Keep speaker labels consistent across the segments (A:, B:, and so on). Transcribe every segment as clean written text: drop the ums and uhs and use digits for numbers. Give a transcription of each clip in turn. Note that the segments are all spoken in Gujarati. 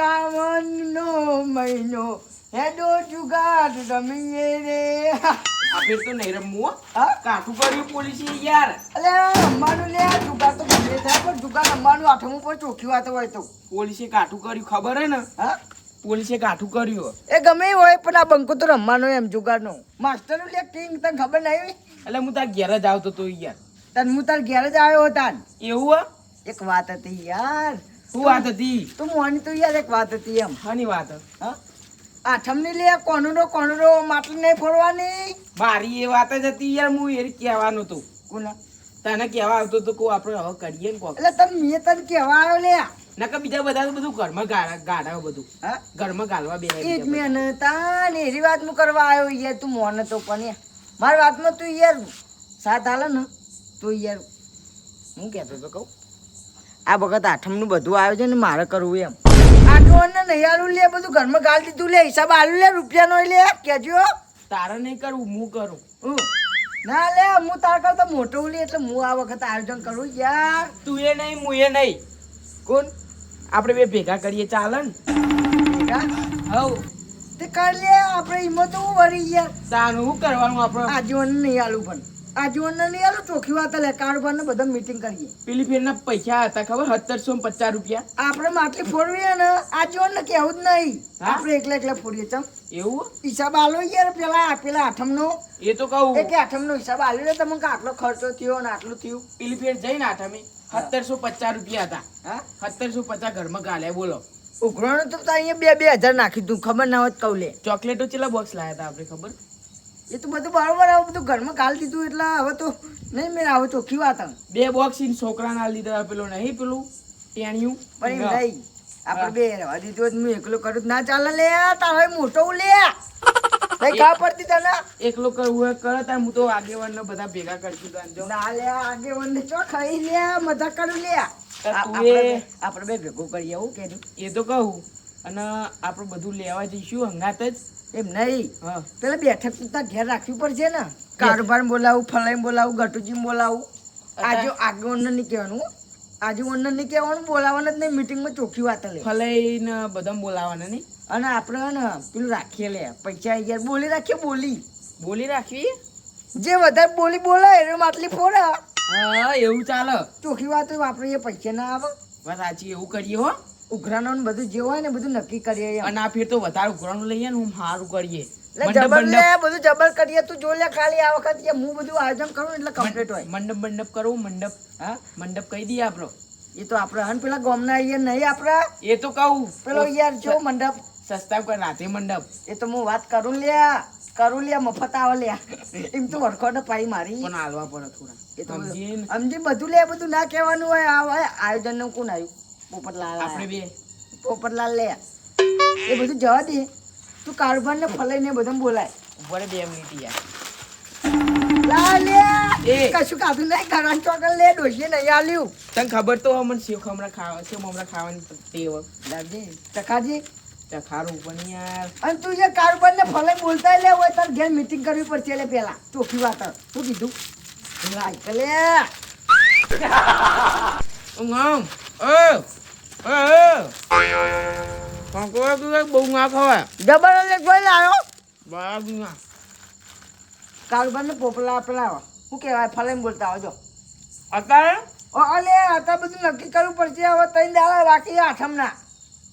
A: સાવનનો મહિનો હેડો જુગાડ રમીએ રે.
B: આ ફેર તો નહીં રમવું હો.
A: હા
B: કાઠું કર્યું પોલીસે યાર.
A: અલે રમવાનું લે જુગાડ તો ગમે થાય પણ જુગાડ રમવાનું આઠમું પર ચોખ્ખી વાત હોય તો.
B: પોલીસે કાઠું કર્યું ખબર હે ને?
A: હા
B: પોલીસે કાઠું કર્યું.
A: એ ગમે એ હોય પણ આ બંકો તો રમવાનો એમ જુગાડનો. માસ્ટરનું લે કિંગ તને ખબર નહીં?
B: એટલે હું તાર ઘેર જ આવતો તો યાર.
A: તને હું તાર ઘેર જ આવ્યો તાન.
B: એવું હે?
A: એક વાત હતી યાર.
B: શું વાત હતી?
A: તું મોની તો યાર એક વાત હતી એમ.
B: શાની વાત હે?
A: હા આઠમની લે કોનુડો માટલી નહીં ફોડવાની.
B: મારી એ વાત જ હતી યાર. હું એ કહેવાનું હતું.
A: કોના?
B: તને કહેવા આવતો તો કો આપણે હવે કરીએ ને કોક.
A: એટલે મેં તને કહેવા આવ્યો લે.
B: નકર બીજા બધા તો બધું ઘરમાં ગાડાઓ બધું.
A: હા
B: ઘરમાં ગાલવા બે
A: એ જ મેં તાન એરી વાત હું કરવા આવ્યો યાર. તું મોને તો પણ યાર મારી વાતમાં તું યાર સાથ હાલે ને તો યાર હું કહેતો તો કહું આ વખત આઠમનું બધું આયોજન ને મારે કરવું એમ. આગળને નહીં આલું લે બધું ઘરમાં ગાળ દીધું લે હિસાબ આલું લે રૂપિયાનો લે કેજો.
B: તારે નહીં કરવું હું કરું.
A: ના લે હું તાર કરતા મોટો લે એટલે હું આ વખત આયોજન કરું યાર.
B: તું એ નહીં હું એ નહીં.
A: કોણ?
B: આપણે બે ભેગા કરીએ ચાલે ને? હવ
A: તે કર લે આપણે હિંમત તો વળી યાર.
B: તાનું શું કરવાનું આપણે?
A: આજીવન નહીં આલું પણ આજીવન નહીં આલું ચોખ્ખી વાત લે કારોબાર ને બધા મીટિંગ કરીએ.
B: પેલી ફેરના પૈસા હતા ખબર 1750 રૂપિયા.
A: આપણે માટલી ફોડવીએ ને આજીવન ને કેવું જ નહીં.
B: હા?
A: આપણે એકલા ફોડીએ ચમ
B: એવું?
A: હિસાબ આલો યાર પેલા આઠમનો.
B: એ તો કહું.
A: એ કે આઠમનો હિસાબ આલ્યો લે તમને કે આટલો ખર્ચો થયો ને આટલું થયું.
B: પેલી ફેર જઈને આઠમે 1750 રૂપિયા હતા.
A: હા
B: 1750 ઘરમાં ગાલ્યા બોલો.
A: ઉઘરાણું તો અહીંયા 2,000 નાખી તું ખબર ના હોત કહું લે.
B: ચોકલેટો ચેલા બોક્સ લાયા હતા આપણે ખબર?
A: એ તો બધું બરોબર આવું બધું ઘરમાં ગાળ દીધું એટલે હવે તો નહીં મેં આવો ચોખ્ખી વાત આમ.
B: 2 બોક્સ ઈન છોકરાને આલી દીધા. પેલો નહીં પેલું ટેણિયું
A: પણ એમ નહીં આપણે બે રહેવા દીધું હોત હું એકલો કરું તો ના ચાલે લે તારો મોટો લે નહીં ખા પડતી તને.
B: એકલો કરવું કરે તાર હું તો આગેવાન બધા ભેગા કરશું તો
A: ના લે આગેવાન ને ચો ખાઈ લે મજા કરું લે. આપણે બે ભેગું કરીએ એવું કે
B: એ તો કહું. અને આપણે બધું લેવા જઈશું હંગાત જ.
A: એમ નહીં
B: હા
A: પેલા બેઠક તો તાર ઘેર રાખવી પડશે ને. કારોબાર બોલાવું ફલાઈ બોલાવું ગટુજી બોલાવું. આજે આગેવાન નહીં કહેવાનું આજુવાન નહીં કહેવાનું બોલાવવાનું જ નહીં મીટિંગમાં ચોખ્ખી વાત લે.
B: ફલાઈને બધા બોલાવાના નહીં.
A: અને આપણે ને પેલું રાખીએ લે પૈસા યાર બોલી રાખીએ
B: બોલી રાખવી.
A: જે વધારે બોલી બોલે એને માટલી ફોડે.
B: હા એવું ચાલે.
A: ચોખ્ખી વાત હોય આપણે એ પૈસા ના આવે.
B: વાત સાચી. એવું કરીએ હો.
A: ઉઘરાણો ને બધું જે હોય ને બધું નક્કી કરીએ એમ.
B: અને આ ફેર તો વધારે ઉઘરાણું લઈએ ને હું સારું કરીએ.
A: એટલે જબર લે બધું જબર કરીએ તું જો લે ખાલી આ વખત હું બધું આયોજન કરું એટલે કમ્પ્લીટ હોય.
B: મંડપ કરવું મંડપ.
A: હા
B: મંડપ કહી દઈએ આપણો.
A: એ તો આપણે હન પેલા ગામના અહીંયા નહીં આપણા
B: એ તો કહું.
A: પેલો યાર જો મંડપ
B: સસ્તા કર રાતે મંડપ.
A: એ તો હું વાત કરું લે મફત આવે લે એમ તો વરખોડ પાઈ મારી
B: પણ હાલવા પડે થોડા.
A: એ તો
B: સમજીને
A: સમજી બધું લે બધું ના કહેવાનું હોય આ હોય આયોજન નું કોણ આવ્યું પોપટલાલ
B: આપણે બે
A: પોપટલાલ લે એ બધું જવા દે તું કારોબાર ને ફલાઈને બધા બોલાય
B: ઉપર 2 મિનિટ યાર.
A: લા લે
B: એ.
A: કશું કાધું નહીં ઘણા ચોકલ લે ડોશી નહીં આલ્યું
B: તને ખબર તો મને સેવ ખમરા ખાવાની ટેવ.
A: લાવજે ચખાજી
B: ખારું પણ યાર.
A: અને તું જે કારોબાર ને ફલાઈ બોલતા લે હોય તાર ઘેર મીટિંગ કરવી પડશે લે પેલા ચોખ્ખી વાત શું કીધું લાય લે
B: ઊંઘામ કંકોડા તું બહુ ના ખવાય.
A: ડબલ લે કોઈ લાયો
B: બરાબર ના.
A: કારોબાર ને પોપલા પેલા શું કહેવાય ફલાઈ બોલતા હોય જો
B: અત્યારે
A: અલે અત્યારે બધું નક્કી કરવું પડશે હવે 3 દાડા બાકી આઠમના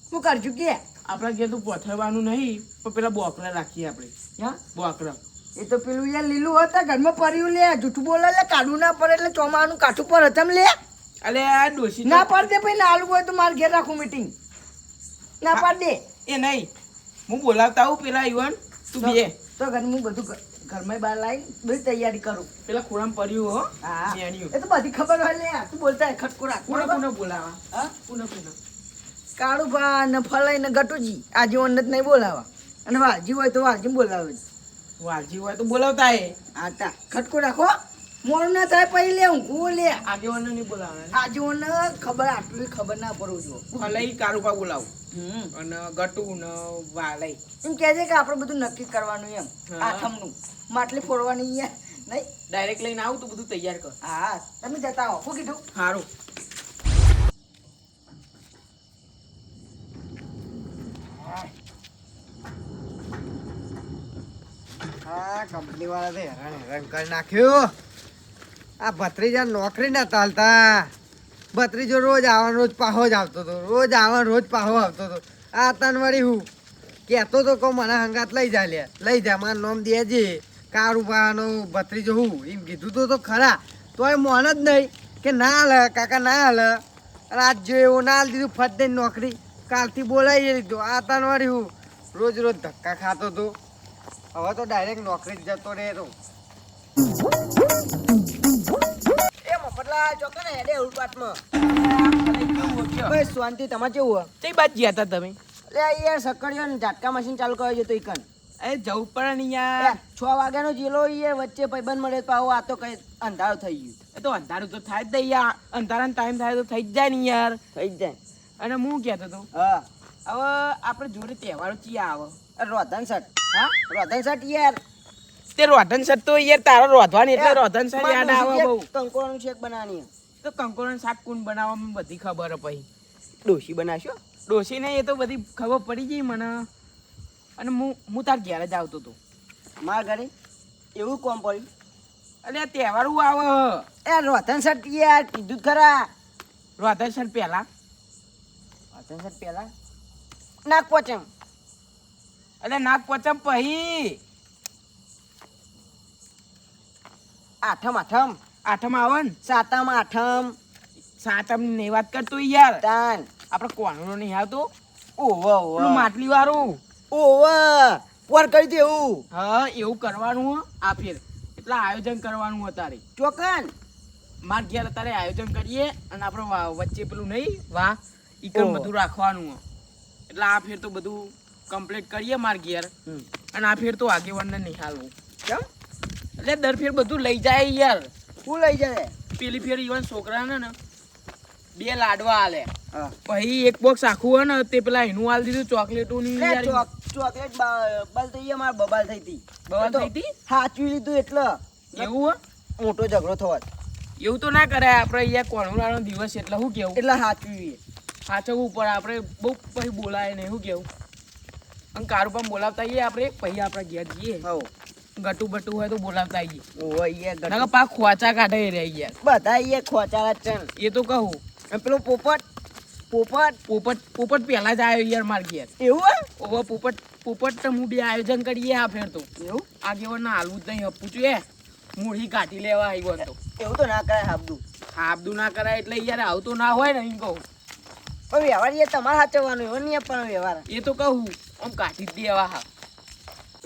A: શું કરશું કે
B: આપણા ઘેર તો પથરવાનું નહીં પણ પેલા બોકડા રાખીએ આપણે.
A: હા
B: બોકડા
A: એ તો પેલું યાર લીલું હતા ઘરમાં પડ્યું લે જૂઠું બોલે લે કાઢું ના પડે એટલે ચોમાનું કાઠું પર હતમ લે
B: અલે આ ડોશી
A: ના પાડ દે ભાઈ નાલું હોય તો મારે ઘેર રાખું મીટિંગ ના પાડ દે
B: એ નહીં હું બોલાવતા આવું પેલા યુવાન તું બે
A: તો ઘર હું બધું ઘરમાં બહાર લાવી બધી તૈયારી કરું
B: પેલા ખોરામાં પડ્યું હો.
A: હા
B: મેણ્યું.
A: એ તો બધી ખબર હોય લે તું બોલતા ખટકો રાખ
B: કોને બોલાવા?
A: હા
B: કોને
A: કાળું ભા ને ફલાઈ ને ગટુજી આજીવન જ નહીં બોલાવા અને વાલજી હોય તો વાલજી બોલાવે
B: વાલજી હોય તો બોલાવતા એ.
A: હા તા ખટકો રાખો મોડું ના થાય પછી લે હું લે
B: આગેવાનને નહીં બોલાવવાના.
A: આજીવન ખબર આટલી ખબર ના પડવું જો
B: ફલાઈ કારુપા બોલાવું અને ગટુ ને વાલઈ
A: એમ કહેજે કે આપણે બધું નક્કી કરવાનું એમ
B: હા.
A: આઠમનું માટલી ફોડવાની નહીં
B: ડાયરેક્ટ લઈને આવું તો બધું તૈયાર કર.
A: હા તમે જતા આવો શું કીધું
B: સારું.
C: આ કંપની વાળા હેરાન કરી નાખ્યું. આ ભત્રીજા નોકરી ના ચાલતા. ભત્રીજો રોજ આવવાનો રોજ પાહો જ આવતો હતો, રોજ આવવાનો રોજ પાહો આવતો હતો. આ તનવાડી હું કહેતો તો કહું મને હંગાત લઈ જા, લે લઈ જા, મારું નામ દેજે કારુબાનો ભત્રીજો હું એમ કીધું તો ખરા. તોય મોન જ નહીં કે ના હાલે કાકા ના હાલે. આજ જો એવું ના હાલ દીધું ફટ દઈને નોકરી. કાલથી બોલાવી લીધો. આ તનવાડી હું રોજ રોજ ધક્કા ખાતો હતો. હવે તો ડાયરેક્ટ નોકરી જ જતો રહે તો.
A: એ મફતલાલ ચોકે ને હેડે ઉલપાટમાં.
B: કેવું કયો?
A: બસ શાંતિ. તમારે કેવું
B: કઈ બાજુ ગયા હતા તમે?
A: એટલે આ યાર સકડીઓ ને ઝાટકા મશીન ચાલુ કર્યો છે તો ઈકન
B: એ જવું પડે ને યાર.
A: 6 વાગ્યાનો જેલો યાર વચ્ચે ભાઈબંધ મળે તો આવો આ તો કઈ અંધારું થઈ ગયું.
B: એ તો અંધારું તો થાય જ નહીં યાર. અંધારાનો ટાઈમ થાય તો થઈ જ જાય ને યાર.
A: થઈ જ જાય.
B: અને હું કહેતો હતો
A: હા
B: હવે આપણે જોડે તહેવારો ચિયા આવે?
A: રોધન શર્ટ.
B: હા
A: રોધન શર્ટ યાર.
B: તે રોધન સર તો યાર તારો રોધવાની એટલે રોધન સર યાદ આવે બહુ.
A: કંકોડાનું શેક બનાવવાની.
B: તો કંકોડાનું શાક કોણ બનાવવામાં બધી ખબર પછી.
A: ડોશી બનાવશો.
B: ડોશી ને એ તો બધી ખબર પડી ગઈ મને. અને હું તાર ઘેર જ આવતો હતો.
A: મારા ઘરે એવું કોમ પડ્યું.
B: એટલે આ તહેવારો આવે.
A: એ રોધન શર્ટ યાર કીધું જ ખરા.
B: રોધન સર પહેલા
A: રોધન શર્ટ પહેલા નાક પોચમ.
B: એટલે નાગ પચમ પછી
A: આઠમ આઠમ
B: આઠમ આવે ને
A: સાતમ આઠમ
B: સાતમ ની વાત કરતો યાર.
A: તાન
B: આપણે કોણનો નહીં આવતો
A: ઓવો
B: પેલું માટલી વાળું.
A: ઓવો પર કરી દેવું.
B: હા એવું કરવાનું હો આ ફેર. એટલે આયોજન કરવાનું અત્યારે.
A: ચોકન
B: માર ઘેર અત્યારે આયોજન કરીએ અને આપણે વચ્ચે પેલું નહીં વાહ ઈકન
A: ઓહો.
B: બધું રાખવાનું હો. એટલે આ ફેર તો બધું કમ્પ્લીટ કરીએ માર ઘેર. અને આ ફેર તો આગેવાનને નહીં હાલવું.
A: કેમ
B: એટલે દર ફેર બધું લઈ જાય યાર.
A: હું લઈ જાય.
B: પેલી ફેર ઈવન છોકરાને ને 2 લાડવા આલે.
A: હા
B: પછી એક બોક્સ આખું હોય ને તે પેલા એનું આલ દીધું ચોકલેટોની યાર.
A: ચોકલેટ બલ થઈ ગયા મારે બબાલ થઈ હતી.
B: બવાલ થઈ હતી?
A: સાચવી લીધું એટલે
B: એવું હો?
A: મોટો ઝઘડો થયો.
B: એવું તો ના કરાય આપણે અહીંયા કોણુરાનો દિવસ એટલે શું કેવું
A: એટલે સાચવી.
B: સાચવવું પડે. આપણે બહુ પછી બોલાય ને શું કેવું. અને કારું પણ બોલાવતા આવીએ આપણે પછી આપણા ઘેર જઈએ.
A: હવ
B: ગટુ બટુ હોય તો બોલાવતા આવીએ.
A: ઓવો યાર
B: નકર પાક ખોચા કાઢે રહે યાર.
A: બધા યાર ખોચારા ચણ.
B: એ તો કહું.
A: અને પેલો પોપટ પોપટ
B: પોપટ પહેલા જ આવ્યો યાર માર ઘેર.
A: એવું
B: ઓવો પોપટ તો હું બે આયોજન કરીએ આ ફેર તો.
A: એવું
B: આગેવાન ના હાલવું જ નહીં હપું છું એ મૂળી કાઢી લેવા આવ્યો તો.
A: એવું તો ના કરાય હાબદું.
B: હાબદું ના કરાય એટલે યાર આવું તો ના હોય ને એમ કહું.
A: પણ વ્યવહાર યાર તમારે સાચવવાનું એવો નહીં પણ વ્યવહાર.
B: એ તો કહું આમ કાઢી જ દેવા હા.
A: એ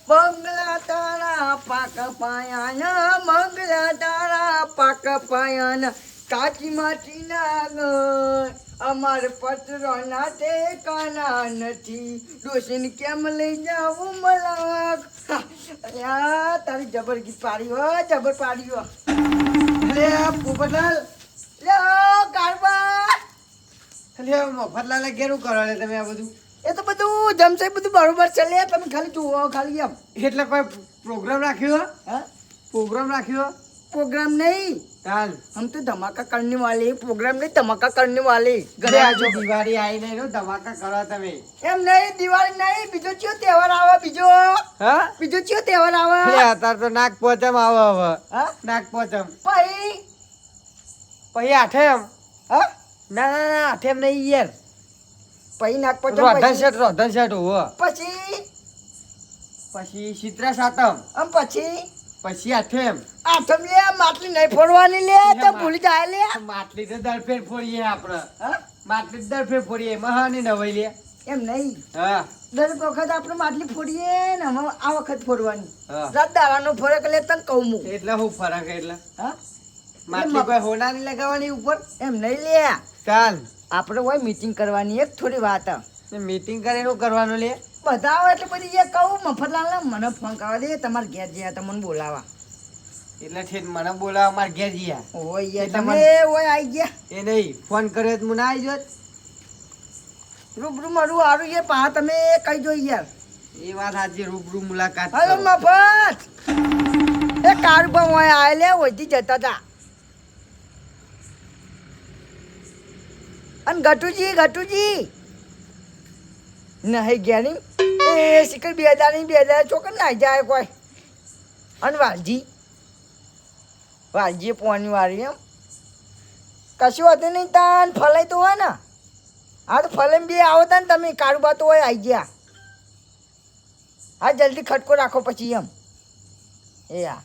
A: બંગલા તારા પાક પાયાના મંગલા તારા પાક પાયાના કાચી માટી ના ગણ અમાર પત્રો ના ઠેકાના નથી ડોસીને કેમ લઈ જાવું મલાક. અલ્યા તારી જબર ગીત પાડી હો જબર પાડી હો.
C: અરે પોપટલાલ,
A: લે કારબા
C: અરે મફતલાલ કેરું કરો લે તમે આ બધું?
A: એ તો બધું જમશે બધું બરોબર ચાલે તમે ખાલી જુઓ ખાલી એમ.
C: એટલે કોઈ પ્રોગ્રામ રાખ્યો?
A: હા
C: પ્રોગ્રામ રાખ્યો?
A: प्रोग्राम नहीं
C: ચાલ
A: हम तो धमाका करने वाले हैं प्रोग्राम नहीं धमाका करने वाले
C: ઘરે આજો. દિવાળી આવી નહીં નો ધમાકા કરો તમે.
A: એમ નહીં દિવાળી નહીં બીજો કયો તહેવાર આવે બીજો
C: હા
A: બીજો કયો તહેવાર આવે
C: અરે અત્યારે તો નાગ પોચમ આવે હવે.
A: હા
C: નાગ પોચમ
A: પછી
C: પછી આઠેમ.
A: હા
C: ના ના ના આઠેમ નહીં યાર.
A: પછી નાગપંચમ
C: રોધન શેઠ હોવો.
A: પછી
C: પછી શીતળા સાતમ.
A: આમ પછી
C: પછી આઠેમ.
A: આઠમ લે માટલી નહીં ફોડવાની લે તો ભૂલી જાય લે
C: માટલી તો દર ફેર ફોડીએ આપણે.
A: હા
C: માટલી દર ફેર ફોડીએ મહાની નવાઈ લે.
A: એમ નહીં
C: હા
A: દરેક વખત આપણે માટલી ફોડીએ ને હવે આ વખત ફોડવાની
C: હા
A: રાત દાવાનો ફરક લે તને કહું હું
C: એટલે હું ફરક એટલે
A: હા
C: માટલી કોઈ હોનાની લગાવવાની ઉપર.
A: એમ નહીં લે
C: ચાલ
A: આપણે હોય મીટિંગ કરવાની એક થોડી વાત
C: મીટિંગ કરીને કરવાનું લે.
A: બધા આવે એટલે પછી એ કહું મફતલાલ મને ફોન કરવા દે તમારે ઘેર જ્યાં તમને બોલાવા
C: એટલે ઠેઠ મને બોલાવા અમારે ઘેર જયા.
A: ઓય યાર
C: એટલે
A: તમે ઓય આવી ગયા
C: એ નહીં ફોન કર્યો તો હું ના આવી જોત.
A: રૂબરૂ મારું સારું છે પા તમે કહી જો યાર
C: એ વાત સાચી. રૂબરૂ મુલાકાત
A: હલો
C: કરો.
A: મફત એ કાર પર ઓય આયેલે ઓયથી જતા હતા અને ગટુજી નહીં ગેરી એ શિખર 2000 ચોકન નાઈ જાય કોઈ અને વાલજી પોની વાળી એમ કશું હતું નહીં તાન ફલાઈ તો હોય ને હા તો ફલાઈ બી આવો તા ને તમે કારુબા તો હોય આવી ગયા હા જલ્દી ખટકો રાખો પછી એમ એ હા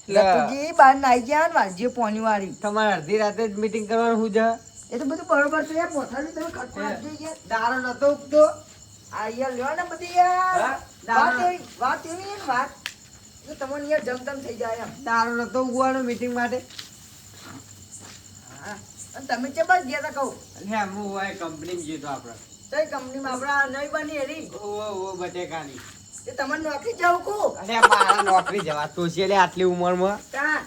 A: ગતુજી બહાર નાઈ ગયા ને વાલજી પોની વાળી
C: તમારે અડધી રાતે જ મીટિંગ કરવાનું હું છે
A: એ તો બધું બરોબર છે યાર પોતાની તમે ખટકો રાખજો યાર
C: દારો નતો ઉગતો
A: આ યાર લ્યો ને બધી યાર
C: હા?
A: વાત એવી ને વાત તો તમને યાર જમતમ થઈ જાય એમ
C: દારો નતો ઉગવાનો મીટિંગ માટે
A: હા અને તમે છે બસ ગયા તા કહું
C: અલ્યા હું હોય કંપનીમાં જતો આપણે
A: તો કંપનીમાં આપણા નહીં બની એરી
C: ઓ બટેકાની
A: તે તમને નોકરી જાવ કો
C: અલ્યા મારા નોકરી જવાતું છે લે આટલી ઉંમરમાં
A: ત્યાં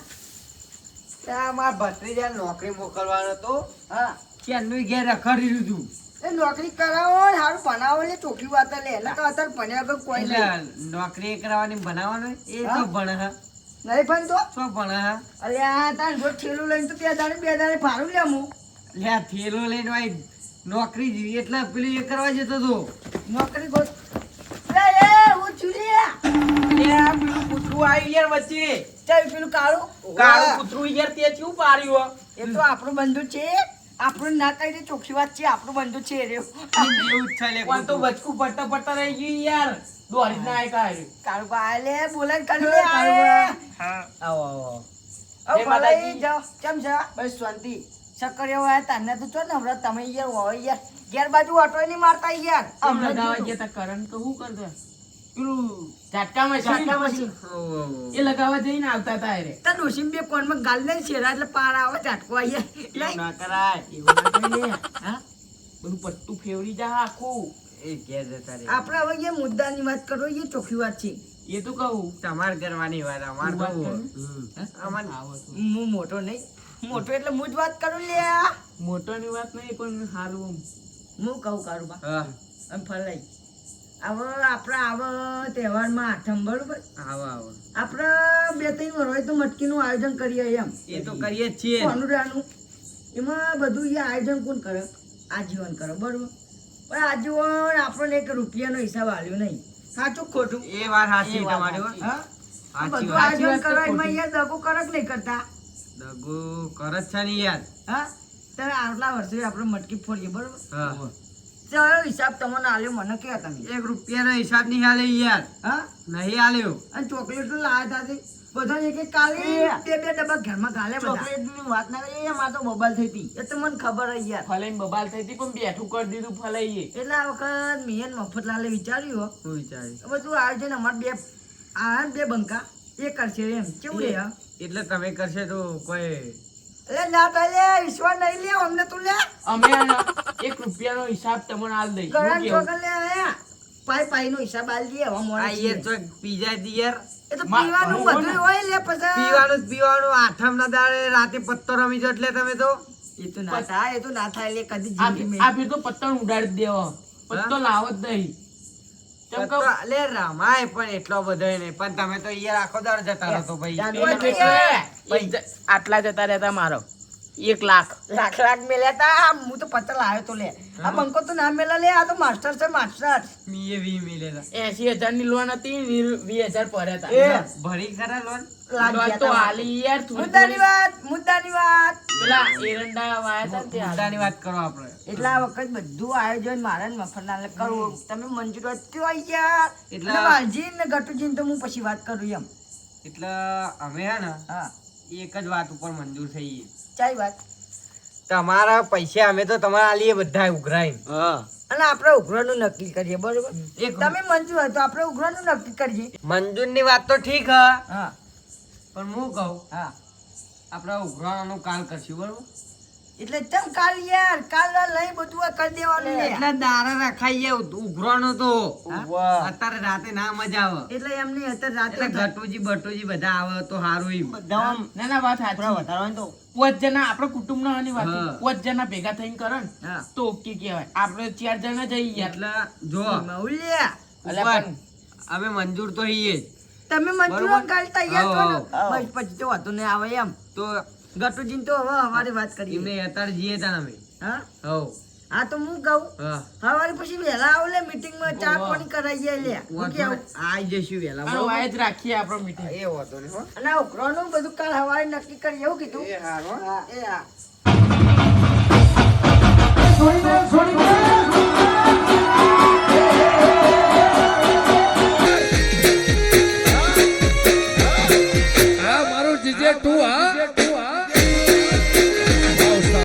C: ત્યાં મારા ભત્રીજા નોકરી મોકલવાનો તો
A: હા
C: ક્યાંનું ઘેર રખડી રહ્યું હતું
A: એ નોકરી કરાવો ને સારું ભણાવો લે ચોખ્ખી વાત લે એટલે તો અત્યારે ભણ્યા વગર કોઈ નહીં
C: એટલે નોકરી એ કરાવવાની બનાવવાનું એ
A: હા?
C: તો ભણે હા
A: નહીં પણ તો
C: શું ભણે હા
A: અરે આ તાર જો ઠેલું લઈને તો બે દાડે ફાડું લે હું
C: લે આ થેલો લઈને ભાઈ નોકરી જેવી એટલે પેલું એ કરવા જતો હતો
A: નોકરી ગોત એ હું ચુલિયા
B: લે આ પેલું કૂતરું આવ્યું યાર વચ્ચે
A: ચાલ પેલું કાળું
B: કાળું કૂતરું યાર તે ચેવું પાડ્યું
A: એ તો આપણું બંધુ છે આપણું ના કઈ ચોખ્ખી વાત છે આપણું બંધુ છે રે
C: એવું જ છે લે
B: પણ તો બચકું પડતા પડતા રહી ગયું યાર દોડી ના આય કાઢ્યું
A: કાળું ભાઈ લે બોલાય કરી લે આય
B: હા
C: આવો આવો
A: હવે
B: જય
A: ભલાઈ
B: માતાજી.
A: જાઓ કેમ છે બસ શાંતિ શક્કરિયો હોય તને તો ચો ને હમણાં તમે યાર હોય યાર ઘેર બાજુ ઓટો નહીં મારતા યાર
B: અમને
A: હમણાં
B: લગાવવા
A: જોયું.
B: ગયા તા કરંટ તો શું કરતા પેલું ઝાટકા મશીન
C: ઓહો.
B: એ લગાવવા જઈને આવતા હતા રે
A: તાર ડોશીમાં બે કોનમાં ગાલ લઈને શેરા એટલે પાર આવે ઝાટકો આઈએ
C: એવું ના કરાય
B: એવું ના થાય લે. હા બધું પટ્ટું ફેવરી જા આખું
C: એ ઘેર જતા રે
A: આપણે હવે એ મુદ્દાની વાત કરો એ ચોખ્ખી વાત છે
B: એ તો કહું
C: તમારે કરવાની વાત અમાર
B: તું વાત
C: તો
B: કર.
C: અમાર
B: આવો તો.
A: હું મોટો નહીં મોટો એટલે હું જ વાત કરું લે
B: મોટોની વાત નહીં પણ સારું
A: હું કહું કારું બા
C: હા
A: આમ ફલાઈ હવે આપણે આવા તહેવારમાં આઠમ બરોબર
C: આવો આવો
A: આપણે 2-3 વર્ષ હોય તો મટકીનું આયોજન કરીએ એમ
C: એ તો કરીએ જ છીએ
A: કોનુડાનું એમાં બધું એ આયોજન કોણ કરે આજીવન કરે બરોબર પણ આજીવન આપણને 1 રૂપિયાનો હિસાબ આલ્યો નહીં સાચું ખોટું
C: એ વાત સાચી
B: એ વાત
C: તમારી હો.
B: સાચી.
A: હા
C: સાચી
A: બધું
C: વાત.
A: આયોજન
B: વાત તો
A: કરવા એમાં
B: ખોટી.
A: યાર દગો કરક નહીં કરતા
C: દગો કરે જ છે ને યાર
A: હા ત્યારે આટલા વર્ષે આપણે મટકી ફોડીએ બરોબર
C: હા
A: ચાલો હિસાબ તમને આલ્યો મને કે તમે
C: 1 રૂપિયાનો હિસાબ નહીં હાલે યાર
A: હા
C: નહીં હાલ્યો
A: અને ચોકલેટો લાવ્યા હતા બધા એક એક કાલે બે ડબ્બા ઘરમાં ગાલે બધા ચોકલેટની વાત ના કરી એમાં તો બબાલ થઈ હતી એ તો મને ખબર જ યાર
B: ફલાઈને બબાલ થઈ હતી પણ બેઠું કરી દીધું ફલાઈએ
A: એટલે આ વખત મિયન મફતલાલે વિચાર્યું હો,
C: હું વિચારી
A: બધું આયોજન અમાર બે બંકા એ કરશે એમ કેવું લે હા?
C: એટલે તમે કરશે તો કોઈ
A: એટલે ના થાય લે ઈશ્વર નહીં લે અમને તું લે
B: અમે આ 1 રૂપિયાનો હિસાબ તમને આલ દઈ
A: ગળાન ચોકન લે આયા પાઈ નો હિસાબ આલ દે હવે
C: આ
A: મોડે
C: યાર તો પીજા દી યાર
A: એ તો
B: મા-
A: પીવાનું
B: હું
A: બધું
B: ને.
A: હોય લે પછી
C: પીવાનું જ પીવાનું આઠમ ના દાડે રાતે પત્તો રમી જો એટલે તમે તો
A: એ તો ના થાય એ તો ના થાય લે કદી
B: આ
A: જિંદગી
B: આ ફીર તો પત્તંગ ઉડાડી જ દેવો પત્તો લાવો જ નહીં કેમ
C: પત્તો
B: કહું
C: લે રમાય પણ એટલો બધો નહીં પણ તમે તો યાર આખો દાડો જતા રહો તો ભાઈ
A: યાર,
B: એટલે એટલે આટલા જતા રહેતા મારો 1 લાખ
A: લાખ મેલ્યા તા હું તો પત્તા લાવ્યો તો લે આ બંકો તો ના મેલા લે આ તો માસ્ટર છે માસ્ટર
C: મીએ વી મિલેલા
B: 80,000 ની લોન હતી 20,000 ભર્યા હતા
A: એ
C: ભરી ખરા લોન
B: લોન તો હાલી યાર થોડી
A: મુદ્દાની વાત
B: પેલા એરંડા વાયા હતા ને તે
C: મુદ્દાની વાત કરો આપણે
A: એટલે આ વખત બધું આયોજન મારા ને મફતલાલ કરવું તમે મંજૂર હોય તો આઈ ગયા
C: એટલે-
A: એટલે વાલજી ને ગટુજી ને તો હું પછી વાત કરું એમ
C: એટલે અમે હે ને
A: હા
C: એક જ વાત ઉપર મંજૂર થઈએ
A: ચાઈ વાત
C: તમારા પૈસા અમે તો તમારા આલીએ બધા ઉઘરાઈને
A: અને આપણે ઉઘરાનું નક્કી કરીએ બરોબર
C: એક
A: તમે મંજૂર હોય તો આપણે ઉઘરાનું નક્કી કરીએ
C: મંજૂરની વાત તો ઠીક હ
A: હા
C: પણ હું કહું
A: હા
C: આપણે ઉઘરાવાનું કાલ કરશું બરોબર
A: એટલે ચમ કાલ યાર કાલ લઈ બધું આ કરી દેવાનું લે.
C: એટલે દારા રખાઈએ ઉઘરાનો તો
A: વાહ.
C: અત્યારે રાતે ના મજા આવે
A: એટલે એમને અત્યારે
C: એટલે
A: રાતે
C: ગટુજી બટુજી બધા આવે તો સારું એમ
B: ના ના વાત સાચી
A: તો
B: 5 જણા આપણે કુટુંબ ના વાત
C: હા.
B: 5 જણા ભેગા થઈને કરે ને
A: હા
B: તો ઓકે કહેવાય આપણે 4 જણા જઈએ યાર
C: એટલે જો
A: મૌલ્યા
B: અલ્યા
C: ઉપર
B: પણ
C: અમે મંજૂર તો હઈએ જ.
A: તમે મંજૂર
C: બરોબર.
A: કાલ તૈયાર છો ને
C: હા.
A: બસ પછી તો વાતો નહીં આવે એમ
C: તો
A: ગટુજી તો હવે અમારી વાત કરીએ
C: એમને અત્યારે જઈએ તા અમે
A: હા
C: હવ
A: હા તો હું કહું
C: હા
A: સવારે પછી વહેલા આવો લે મીટિંગમાં ચા પાણી કરાવીએ લે હું કેવું
C: આઈ જઈશું વહેલા
B: હાલો,
C: બરોબર?
B: આજ રાખીએ આપણો મીટિંગ.
C: એ વાંધો નહીં હો
A: અને આ ઉઘરાણું બધું કાલ સવારે નક્કી કરી એવું કીધું
C: એ હારું હો.
A: હા એ હા
D: છોડી દે